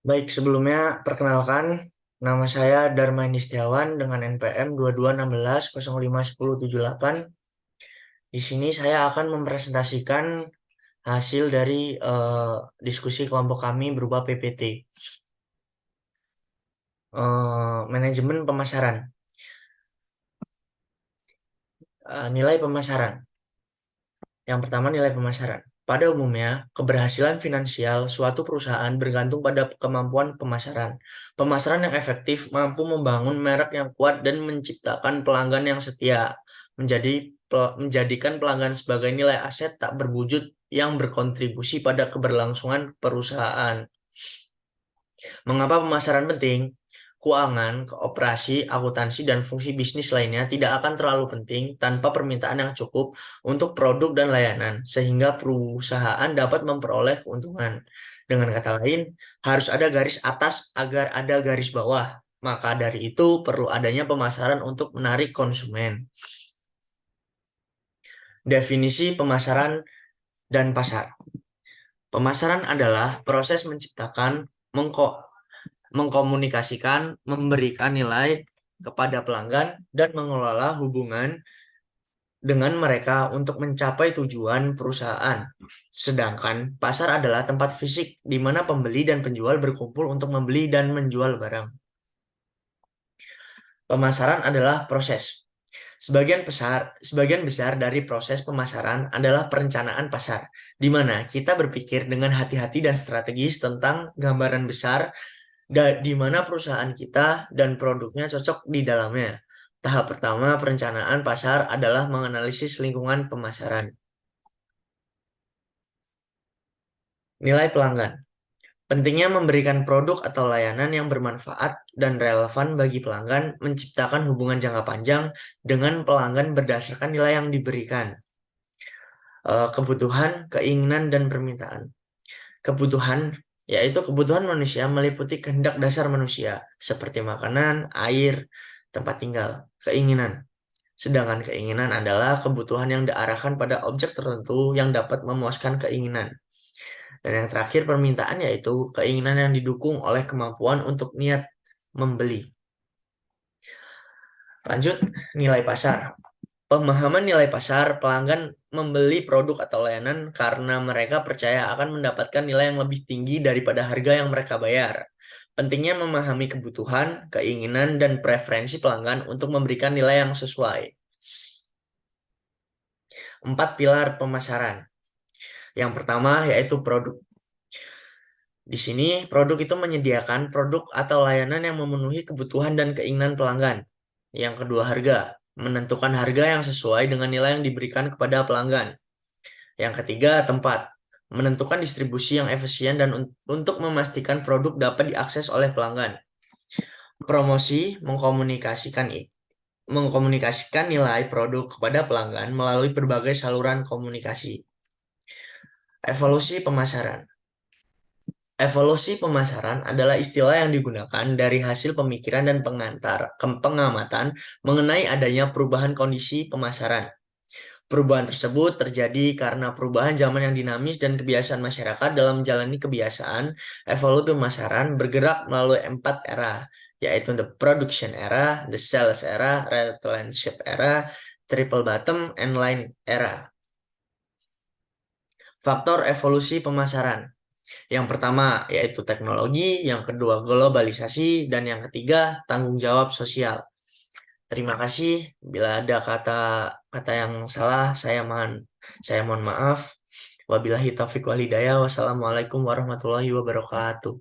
Baik, sebelumnya perkenalkan, nama saya Darmain Setiawan dengan NPM 2216051078. Di sini saya akan mempresentasikan hasil dari diskusi kelompok kami berupa PPT. Manajemen pemasaran. Nilai pemasaran. Yang pertama, nilai pemasaran. Pada umumnya, keberhasilan finansial suatu perusahaan bergantung pada kemampuan pemasaran. Pemasaran yang efektif mampu membangun merek yang kuat dan menciptakan pelanggan yang setia, menjadikan pelanggan sebagai nilai aset tak berwujud yang berkontribusi pada keberlangsungan perusahaan. Mengapa pemasaran penting? Keuangan, kooperasi, akuntansi, dan fungsi bisnis lainnya tidak akan terlalu penting tanpa permintaan yang cukup untuk produk dan layanan, sehingga perusahaan dapat memperoleh keuntungan. Dengan kata lain, harus ada garis atas agar ada garis bawah. Maka dari itu perlu adanya pemasaran untuk menarik konsumen. Definisi pemasaran dan pasar. Pemasaran adalah proses menciptakan, mengkomunikasikan, memberikan nilai kepada pelanggan, dan mengelola hubungan dengan mereka untuk mencapai tujuan perusahaan. Sedangkan pasar adalah tempat fisik di mana pembeli dan penjual berkumpul untuk membeli dan menjual barang. Pemasaran adalah proses. Sebagian besar dari proses pemasaran adalah perencanaan pasar, di mana kita berpikir dengan hati-hati dan strategis tentang gambaran besar di mana perusahaan kita dan produknya cocok di dalamnya. Tahap pertama perencanaan pasar adalah menganalisis lingkungan pemasaran. Nilai pelanggan. Pentingnya memberikan produk atau layanan yang bermanfaat dan relevan bagi pelanggan, menciptakan hubungan jangka panjang dengan pelanggan berdasarkan nilai yang diberikan. Kebutuhan, keinginan, dan permintaan. Kebutuhan yaitu kebutuhan manusia meliputi kehendak dasar manusia, seperti makanan, air, tempat tinggal. Keinginan. Sedangkan keinginan adalah kebutuhan yang diarahkan pada objek tertentu yang dapat memuaskan keinginan. Dan yang terakhir permintaan yaitu keinginan yang didukung oleh kemampuan untuk niat membeli. Lanjut, nilai pasar. Pemahaman nilai pasar, pelanggan membeli produk atau layanan karena mereka percaya akan mendapatkan nilai yang lebih tinggi daripada harga yang mereka bayar. Pentingnya memahami kebutuhan, keinginan, dan preferensi pelanggan untuk memberikan nilai yang sesuai. 4 pilar pemasaran. Yang pertama yaitu produk. Di sini, produk itu menyediakan produk atau layanan yang memenuhi kebutuhan dan keinginan pelanggan. Yang kedua, harga. Menentukan harga yang sesuai dengan nilai yang diberikan kepada pelanggan. Yang ketiga, tempat. Menentukan distribusi yang efisien dan untuk memastikan produk dapat diakses oleh pelanggan. Promosi, mengkomunikasikan nilai produk kepada pelanggan melalui berbagai saluran komunikasi. Evolusi pemasaran. Evolusi pemasaran adalah istilah yang digunakan dari hasil pemikiran dan pengamatan mengenai adanya perubahan kondisi pemasaran. Perubahan tersebut terjadi karena perubahan zaman yang dinamis dan kebiasaan masyarakat dalam menjalani kebiasaan. Evolusi pemasaran bergerak melalui 4 era, yaitu the production era, the sales era, relationship era, triple bottom, and line era. Faktor evolusi pemasaran. Yang pertama yaitu teknologi, yang kedua globalisasi, dan yang ketiga tanggung jawab sosial. Terima kasih. Bila ada kata yang salah, saya mohon maaf. Wabillahi taufiq wal hidayah. Wassalamualaikum warahmatullahi wabarakatuh.